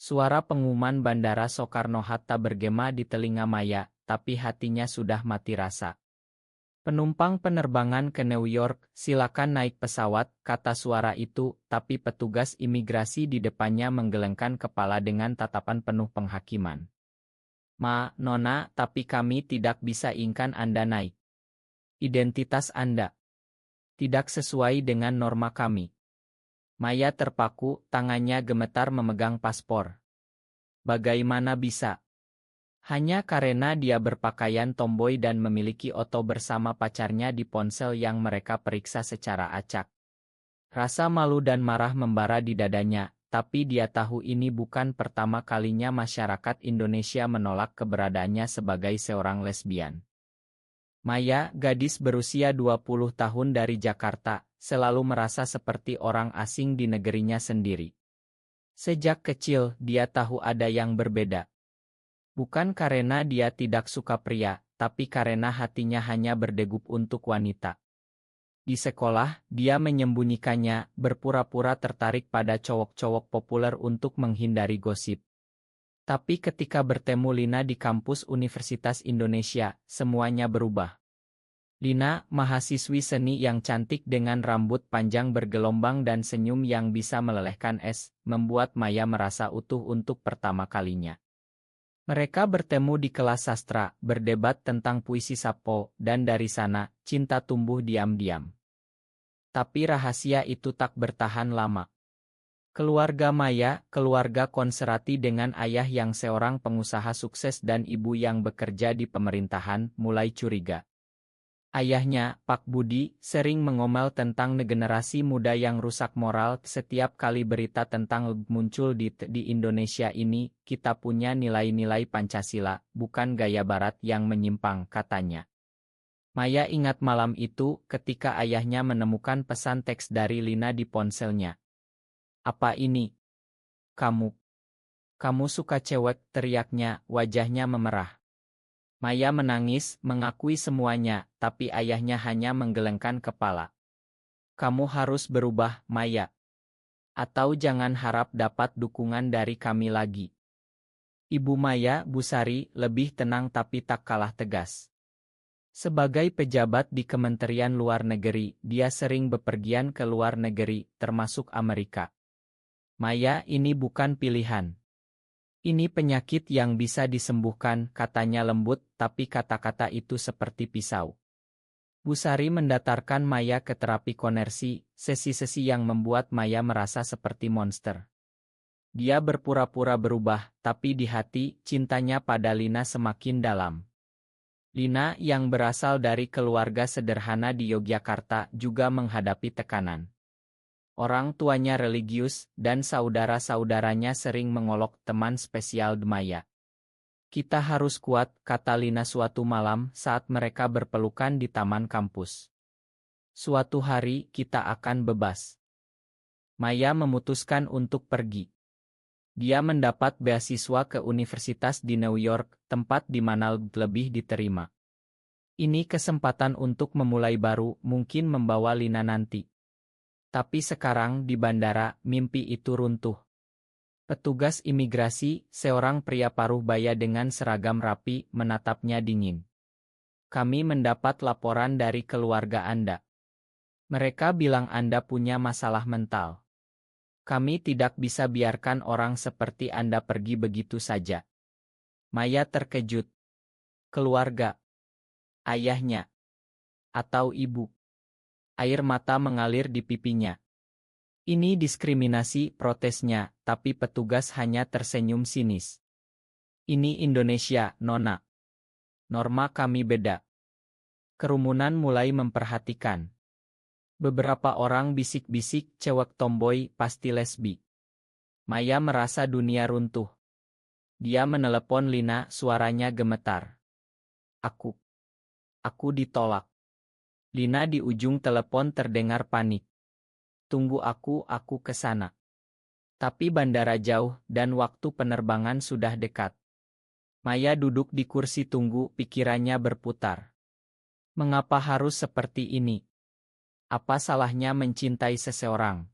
Suara pengumuman Bandara Soekarno-Hatta bergema di telinga Maya, tapi hatinya sudah mati rasa. "Penumpang penerbangan ke New York, silakan naik pesawat," kata suara itu, tapi petugas imigrasi di depannya menggelengkan kepala dengan tatapan penuh penghakiman. Nona, tapi kami tidak bisa izinkan Anda naik. Identitas Anda tidak sesuai dengan norma kami." Maya terpaku, tangannya gemetar memegang paspor. Bagaimana bisa? Hanya karena dia berpakaian tomboy dan memiliki foto bersama pacarnya di ponsel yang mereka periksa secara acak. Rasa malu dan marah membara di dadanya, tapi dia tahu ini bukan pertama kalinya masyarakat Indonesia menolak keberadaannya sebagai seorang lesbian. Maya, gadis berusia 20 tahun dari Jakarta, selalu merasa seperti orang asing di negerinya sendiri. Sejak kecil, dia tahu ada yang berbeda. Bukan karena dia tidak suka pria, tapi karena hatinya hanya berdegup untuk wanita. Di sekolah, dia menyembunyikannya, berpura-pura tertarik pada cowok-cowok populer untuk menghindari gosip. Tapi ketika bertemu Lina di kampus Universitas Indonesia, semuanya berubah. Lina, mahasiswi seni yang cantik dengan rambut panjang bergelombang dan senyum yang bisa melelehkan es, membuat Maya merasa utuh untuk pertama kalinya. Mereka bertemu di kelas sastra, berdebat tentang puisi Sappho, dan dari sana, cinta tumbuh diam-diam. Tapi rahasia itu tak bertahan lama. Keluarga Maya, keluarga konserati dengan ayah yang seorang pengusaha sukses dan ibu yang bekerja di pemerintahan, mulai curiga. Ayahnya, Pak Budi, sering mengomel tentang generasi muda yang rusak moral. Setiap kali berita tentang muncul di Indonesia ini, kita punya nilai-nilai Pancasila, bukan gaya Barat yang menyimpang, katanya. Maya ingat malam itu, ketika ayahnya menemukan pesan teks dari Lina di ponselnya. "Apa ini? Kamu suka cewek?" teriaknya, wajahnya memerah. Maya menangis, mengakui semuanya, tapi ayahnya hanya menggelengkan kepala. "Kamu harus berubah, Maya. Atau jangan harap dapat dukungan dari kami lagi." Ibu Maya, Bu Sari, lebih tenang tapi tak kalah tegas. Sebagai pejabat di Kementerian Luar Negeri, dia sering bepergian ke luar negeri, termasuk Amerika. "Maya, ini bukan pilihan. Ini penyakit yang bisa disembuhkan," katanya lembut, tapi kata-kata itu seperti pisau. Bu Sari mendatarkan Maya ke terapi konversi, sesi-sesi yang membuat Maya merasa seperti monster. Dia berpura-pura berubah, tapi di hati, cintanya pada Lina semakin dalam. Lina, yang berasal dari keluarga sederhana di Yogyakarta, juga menghadapi tekanan. Orang tuanya religius, dan saudara-saudaranya sering mengolok teman spesial Maya. "Kita harus kuat," kata Lina suatu malam saat mereka berpelukan di taman kampus. "Suatu hari kita akan bebas." Maya memutuskan untuk pergi. Dia mendapat beasiswa ke universitas di New York, tempat di mana lebih diterima. Ini kesempatan untuk memulai baru, mungkin membawa Lina nanti. Tapi sekarang di bandara, mimpi itu runtuh. Petugas imigrasi, seorang pria paruh baya dengan seragam rapi, menatapnya dingin. "Kami mendapat laporan dari keluarga Anda. Mereka bilang Anda punya masalah mental. Kami tidak bisa biarkan orang seperti Anda pergi begitu saja." Maya terkejut. Keluarga? Ayahnya? Atau ibu? Air mata mengalir di pipinya. "Ini diskriminasi," protesnya, tapi petugas hanya tersenyum sinis. "Ini Indonesia, Nona. Norma kami beda." Kerumunan mulai memperhatikan. Beberapa orang bisik-bisik, "Cewek tomboy, pasti lesbi." Maya merasa dunia runtuh. Dia menelepon Lina, suaranya gemetar. Aku ditolak." Lina di ujung telepon terdengar panik. "Tunggu aku ke sana." Tapi bandara jauh, dan waktu penerbangan sudah dekat. Maya duduk di kursi tunggu, pikirannya berputar. Mengapa harus seperti ini? Apa salahnya mencintai seseorang?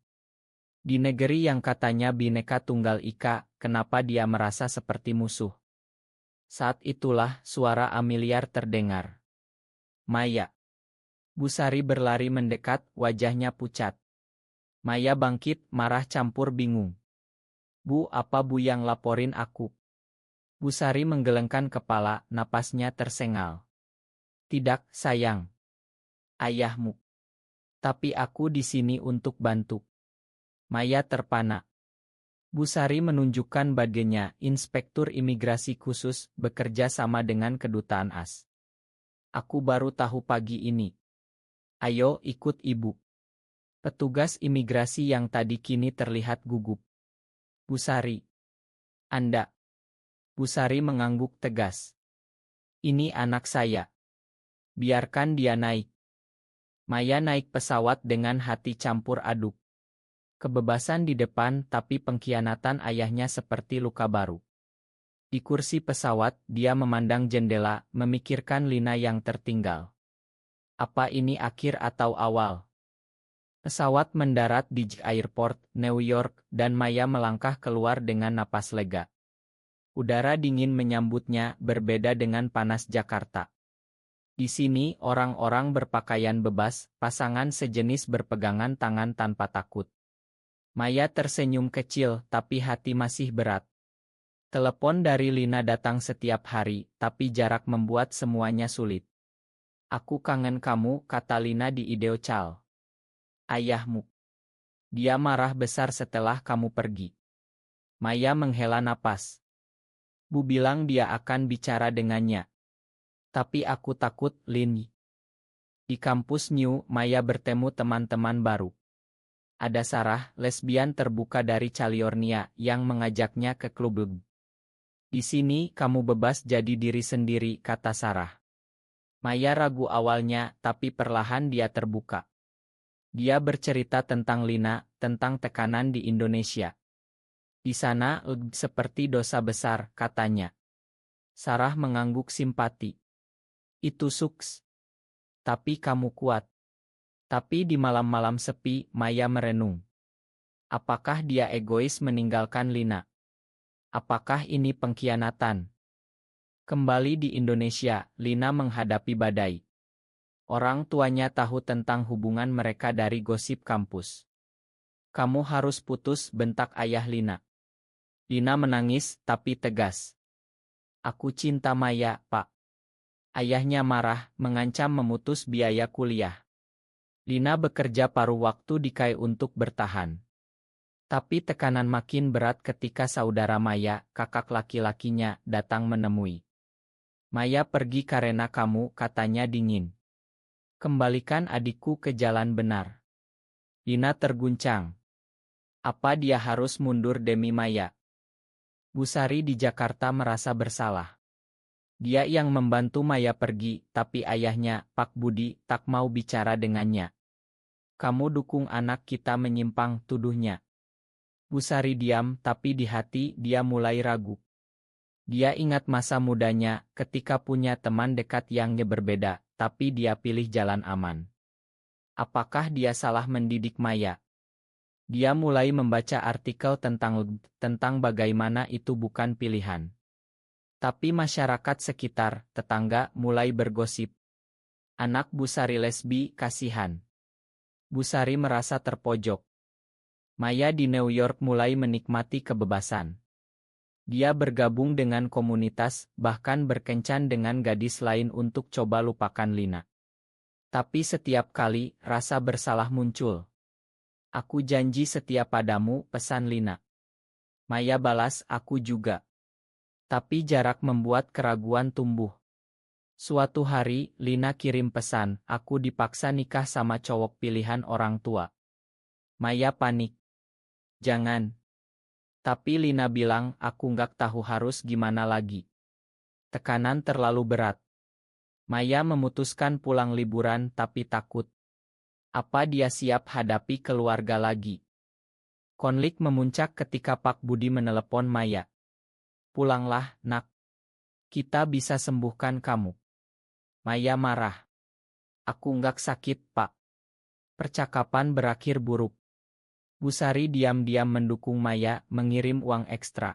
Di negeri yang katanya Bhinneka Tunggal Ika, kenapa dia merasa seperti musuh? Saat itulah suara Amiliar terdengar. Maya. Busari berlari mendekat, wajahnya pucat. Maya bangkit, marah campur bingung. Bu, apa Bu yang laporin aku? Busari menggelengkan kepala, napasnya tersengal. Tidak, sayang. Ayahmu. Tapi aku di sini untuk bantu. Maya terpana. Busari menunjukkan badannya, Inspektur Imigrasi Khusus, bekerja sama dengan Kedutaan AS. Aku baru tahu pagi ini. Ayo, ikut ibu. Petugas imigrasi yang tadi kini terlihat gugup. Busari. Anda. Busari mengangguk tegas. Ini anak saya. Biarkan dia naik. Maya naik pesawat dengan hati campur aduk. Kebebasan di depan tapi pengkhianatan ayahnya seperti luka baru. Di kursi pesawat, dia memandang jendela, memikirkan Lina yang tertinggal. Apa ini akhir atau awal? Pesawat mendarat di Airport, New York, dan Maya melangkah keluar dengan napas lega. Udara dingin menyambutnya, berbeda dengan panas Jakarta. Di sini, orang-orang berpakaian bebas, pasangan sejenis berpegangan tangan tanpa takut. Maya tersenyum kecil, tapi hati masih berat. Telepon dari Lina datang setiap hari, tapi jarak membuat semuanya sulit. Aku kangen kamu, kata Lina di video call. Ayahmu. Dia marah besar setelah kamu pergi. Maya menghela napas. Bu bilang dia akan bicara dengannya. Tapi aku takut, Lin. Di kampus New, Maya bertemu teman-teman baru. Ada Sarah, lesbian terbuka dari California, yang mengajaknya ke klub. Di sini, kamu bebas jadi diri sendiri, kata Sarah. Maya ragu awalnya, tapi perlahan dia terbuka. Dia bercerita tentang Lina, tentang tekanan di Indonesia. Di sana, seperti dosa besar, katanya. Sarah mengangguk simpati. Itu suks. Tapi kamu kuat. Tapi di malam-malam sepi, Maya merenung. Apakah dia egois meninggalkan Lina? Apakah ini pengkhianatan? Kembali di Indonesia, Lina menghadapi badai. Orang tuanya tahu tentang hubungan mereka dari gosip kampus. Kamu harus putus, bentak ayah Lina. Lina menangis, tapi tegas. Aku cinta Maya, Pak. Ayahnya marah, mengancam memutus biaya kuliah. Lina bekerja paruh waktu di KAI untuk bertahan. Tapi tekanan makin berat ketika saudara Maya, kakak laki-lakinya, datang menemui. Maya pergi karena kamu, katanya dingin. Kembalikan adikku ke jalan benar. Lina terguncang. Apa dia harus mundur demi Maya? Busari di Jakarta merasa bersalah. Dia yang membantu Maya pergi, tapi ayahnya, Pak Budi, tak mau bicara dengannya. Kamu dukung anak kita menyimpang, tuduhnya. Busari diam, tapi di hati dia mulai ragu. Dia ingat masa mudanya, ketika punya teman dekat yang berbeda, tapi dia pilih jalan aman. Apakah dia salah mendidik Maya? Dia mulai membaca artikel tentang bagaimana itu bukan pilihan. Tapi masyarakat sekitar, tetangga, mulai bergosip. Anak Busari lesbi, kasihan. Busari merasa terpojok. Maya di New York mulai menikmati kebebasan. Dia bergabung dengan komunitas, bahkan berkencan dengan gadis lain untuk coba lupakan Lina. Tapi setiap kali, rasa bersalah muncul. Aku janji setia padamu, pesan Lina. Maya balas, aku juga. Tapi jarak membuat keraguan tumbuh. Suatu hari, Lina kirim pesan, aku dipaksa nikah sama cowok pilihan orang tua. Maya panik. Jangan. Tapi Lina bilang, aku nggak tahu harus gimana lagi. Tekanan terlalu berat. Maya memutuskan pulang liburan tapi takut. Apa dia siap hadapi keluarga lagi? Konflik memuncak ketika Pak Budi menelepon Maya. Pulanglah, nak. Kita bisa sembuhkan kamu. Maya marah. Aku nggak sakit, Pak. Percakapan berakhir buruk. Bu Sari diam-diam mendukung Maya mengirim uang ekstra.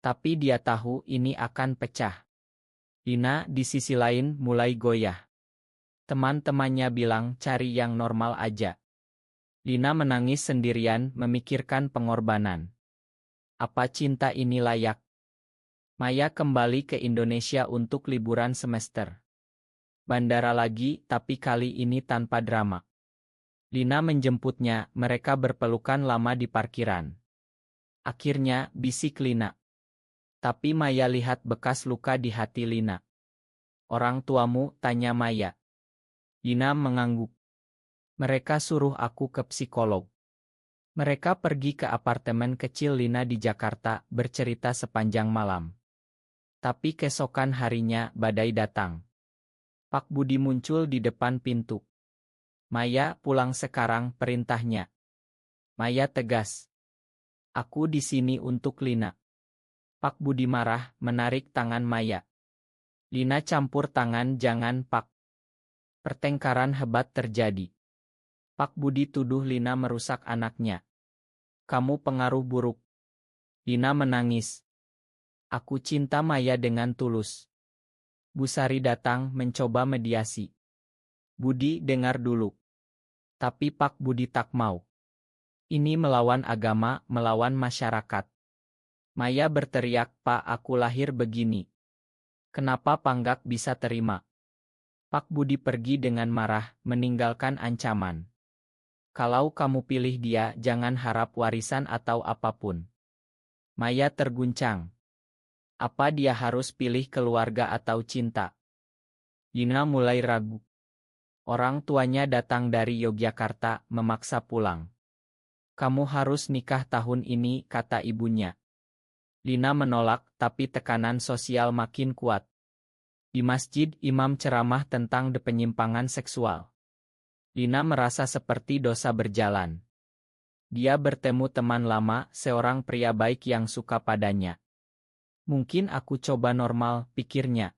Tapi dia tahu ini akan pecah. Lina di sisi lain mulai goyah. Teman-temannya bilang cari yang normal aja. Lina menangis sendirian memikirkan pengorbanan. Apa cinta ini layak? Maya kembali ke Indonesia untuk liburan semester. Bandara lagi, tapi kali ini tanpa drama. Lina menjemputnya, mereka berpelukan lama di parkiran. Akhirnya, bisik Lina. Tapi Maya lihat bekas luka di hati Lina. Orang tuamu, tanya Maya. Lina mengangguk. Mereka suruh aku ke psikolog. Mereka pergi ke apartemen kecil Lina di Jakarta, bercerita sepanjang malam. Tapi keesokan harinya, badai datang. Pak Budi muncul di depan pintu. Maya, pulang sekarang, perintahnya. Maya tegas. Aku di sini untuk Lina. Pak Budi marah, menarik tangan Maya. Lina campur tangan, jangan Pak. Pertengkaran hebat terjadi. Pak Budi tuduh Lina merusak anaknya. Kamu pengaruh buruk. Lina menangis. Aku cinta Maya dengan tulus. Bu Sari datang mencoba mediasi. Budi, dengar dulu. Tapi Pak Budi tak mau. Ini melawan agama, melawan masyarakat. Maya berteriak, Pak, aku lahir begini. Kenapa Panggak bisa terima? Pak Budi pergi dengan marah, meninggalkan ancaman. Kalau kamu pilih dia, jangan harap warisan atau apapun. Maya terguncang. Apa dia harus pilih keluarga atau cinta? Lina mulai ragu. Orang tuanya datang dari Yogyakarta, memaksa pulang. Kamu harus nikah tahun ini, kata ibunya. Lina menolak, tapi tekanan sosial makin kuat. Di masjid, imam ceramah tentang penyimpangan seksual. Lina merasa seperti dosa berjalan. Dia bertemu teman lama, seorang pria baik yang suka padanya. Mungkin aku coba normal, pikirnya.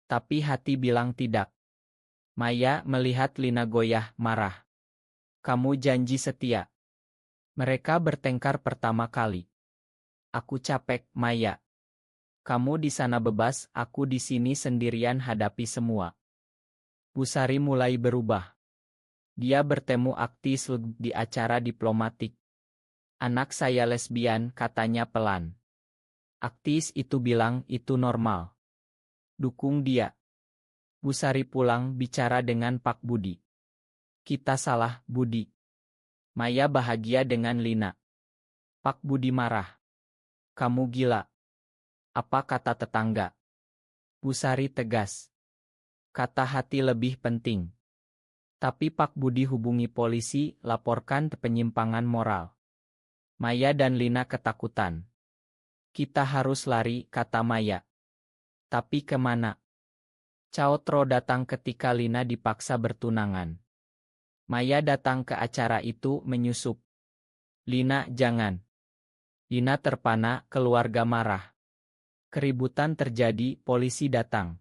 Tapi hati bilang tidak. Maya melihat Lina goyah, marah. Kamu janji setia. Mereka bertengkar pertama kali. Aku capek, Maya. Kamu di sana bebas, aku di sini sendirian hadapi semua. Bu Sari mulai berubah. Dia bertemu aktis di acara diplomatik. Anak saya lesbian, katanya pelan. Aktis itu bilang itu normal. Dukung dia. Bu Sari pulang bicara dengan Pak Budi. Kita salah, Budi. Maya bahagia dengan Lina. Pak Budi marah. Kamu gila. Apa kata tetangga? Bu Sari tegas. Kata hati lebih penting. Tapi Pak Budi hubungi polisi, laporkan penyimpangan moral. Maya dan Lina ketakutan. Kita harus lari, kata Maya. Tapi kemana? Caotro datang ketika Lina dipaksa bertunangan. Maya datang ke acara itu menyusup. Lina, jangan. Lina terpana, keluarga marah. Keributan terjadi, polisi datang.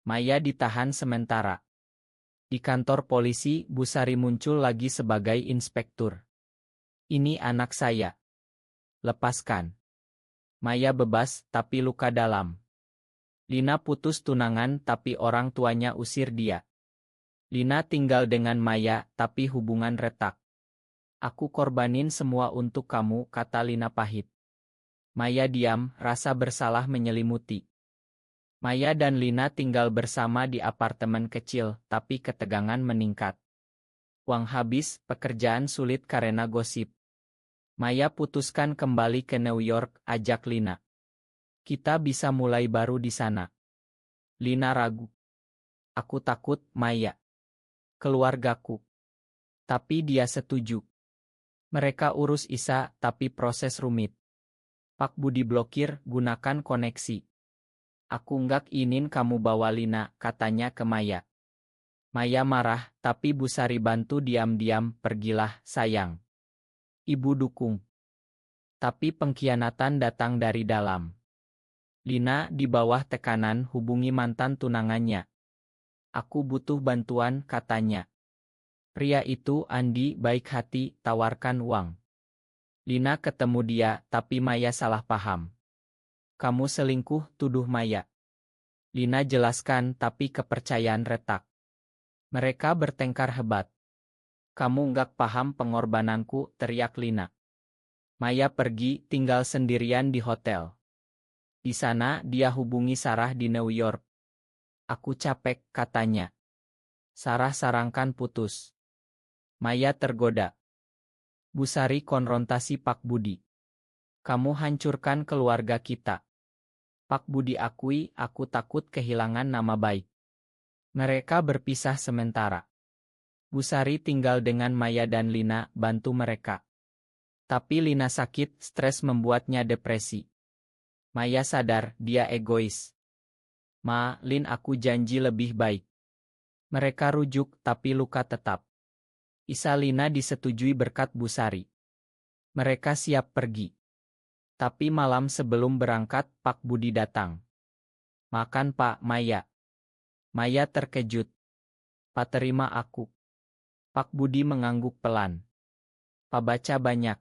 Maya ditahan sementara. Di kantor polisi, Bu Sari muncul lagi sebagai inspektur. Ini anak saya. Lepaskan. Maya bebas, tapi luka dalam. Lina putus tunangan tapi orang tuanya usir dia. Lina tinggal dengan Maya tapi hubungan retak. Aku korbanin semua untuk kamu, kata Lina pahit. Maya diam, rasa bersalah menyelimuti. Maya dan Lina tinggal bersama di apartemen kecil, tapi ketegangan meningkat. Uang habis, pekerjaan sulit karena gosip. Maya putuskan kembali ke New York, ajak Lina. Kita bisa mulai baru di sana. Lina ragu. Aku takut, Maya. Keluargaku. Tapi dia setuju. Mereka urus Isa, tapi proses rumit. Pak Budi blokir, gunakan koneksi. Aku nggak ingin kamu bawa Lina, katanya ke Maya. Maya marah, tapi Bu Sari bantu diam-diam, pergilah, sayang. Ibu dukung. Tapi pengkhianatan datang dari dalam. Lina di bawah tekanan hubungi mantan tunangannya. Aku butuh bantuan, katanya. Pria itu, Andi, baik hati, tawarkan uang. Lina ketemu dia, tapi Maya salah paham. Kamu selingkuh, tuduh Maya. Lina jelaskan, tapi kepercayaan retak. Mereka bertengkar hebat. Kamu nggak paham pengorbananku, teriak Lina. Maya pergi, tinggal sendirian di hotel. Di sana, dia hubungi Sarah di New York. Aku capek, katanya. Sarah sarankan putus. Maya tergoda. Busari konfrontasi Pak Budi. Kamu hancurkan keluarga kita. Pak Budi akui, aku takut kehilangan nama baik. Mereka berpisah sementara. Busari tinggal dengan Maya dan Lina, bantu mereka. Tapi Lina sakit, stres membuatnya depresi. Maya sadar, dia egois. Ma, Lin, aku janji lebih baik. Mereka rujuk, tapi luka tetap. Isa Lina disetujui berkat Busari. Mereka siap pergi. Tapi malam sebelum berangkat, Pak Budi datang. Makan Pak, Maya. Maya terkejut. Pak, terima aku. Pak Budi mengangguk pelan. Pak, baca banyak.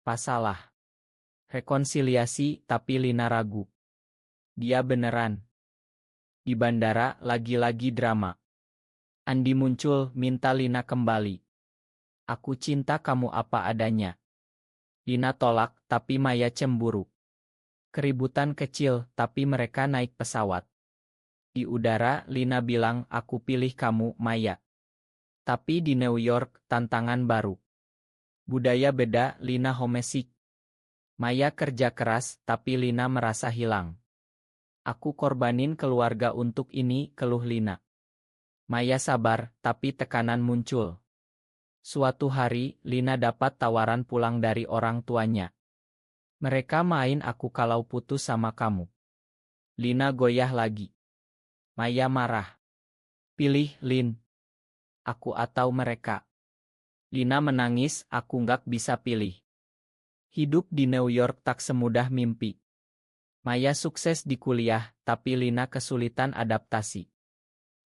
Pak, salah. Rekonsiliasi, tapi Lina ragu. Dia beneran. Di bandara, lagi-lagi drama. Andi muncul, minta Lina kembali. Aku cinta kamu apa adanya. Lina tolak, tapi Maya cemburu. Keributan kecil, tapi mereka naik pesawat. Di udara, Lina bilang, aku pilih kamu, Maya. Tapi di New York, tantangan baru. Budaya beda, Lina homesick. Maya kerja keras, tapi Lina merasa hilang. Aku korbanin keluarga untuk ini, keluh Lina. Maya sabar, tapi tekanan muncul. Suatu hari, Lina dapat tawaran pulang dari orang tuanya. Mereka main aku kalau putus sama kamu. Lina goyah lagi. Maya marah. Pilih, Lin. Aku atau mereka. Lina menangis, aku nggak bisa pilih. Hidup di New York tak semudah mimpi. Maya sukses di kuliah, tapi Lina kesulitan adaptasi.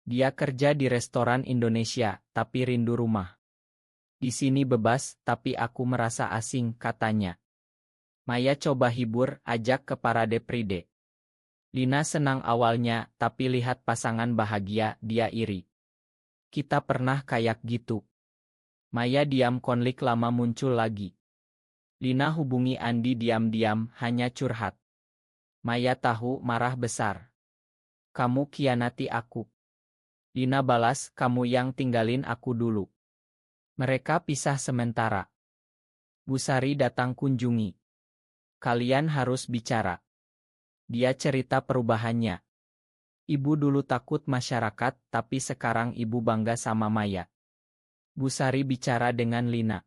Dia kerja di restoran Indonesia, tapi rindu rumah. Di sini bebas, tapi aku merasa asing, katanya. Maya coba hibur, ajak ke parade Pride. Lina senang awalnya, tapi lihat pasangan bahagia, dia iri. Kita pernah kayak gitu. Maya diam, konflik lama muncul lagi. Lina hubungi Andi diam-diam, hanya curhat. Maya tahu, marah besar. Kamu khianati aku. Lina balas, kamu yang tinggalin aku dulu. Mereka pisah sementara. Busari datang kunjungi. Kalian harus bicara. Dia cerita perubahannya. Ibu dulu takut masyarakat, tapi sekarang ibu bangga sama Maya. Busari bicara dengan Lina.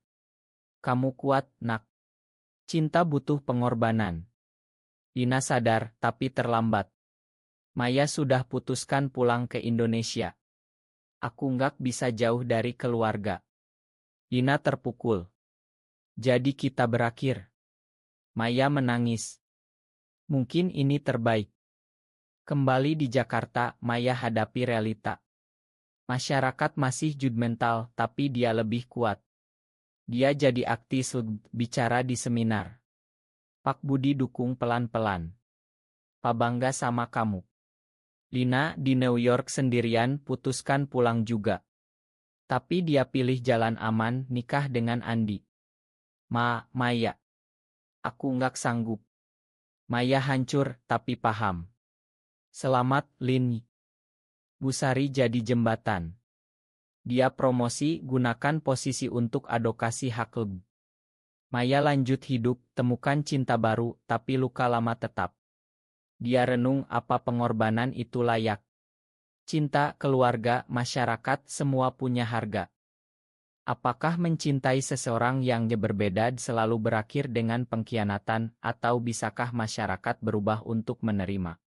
Kamu kuat, nak. Cinta butuh pengorbanan. Lina sadar, tapi terlambat. Maya sudah putuskan pulang ke Indonesia. Aku nggak bisa jauh dari keluarga. Lina terpukul. Jadi kita berakhir. Maya menangis. Mungkin ini terbaik. Kembali di Jakarta, Maya hadapi realita. Masyarakat masih judgmental, tapi dia lebih kuat. Dia jadi aktif, bicara di seminar. Pak Budi dukung pelan-pelan. Pak bangga sama kamu. Lina di New York sendirian putuskan pulang juga. Tapi dia pilih jalan aman, nikah dengan Andi. Maya. Aku nggak sanggup. Maya hancur, tapi paham. Selamat, Lin. Busari jadi jembatan. Dia promosi, gunakan posisi untuk advokasi hak lebih. Maya lanjut hidup, temukan cinta baru, tapi luka lama tetap. Dia renung apa pengorbanan itu layak. Cinta, keluarga, masyarakat, semua punya harga. Apakah mencintai seseorang yang berbeda selalu berakhir dengan pengkhianatan, atau bisakah masyarakat berubah untuk menerima?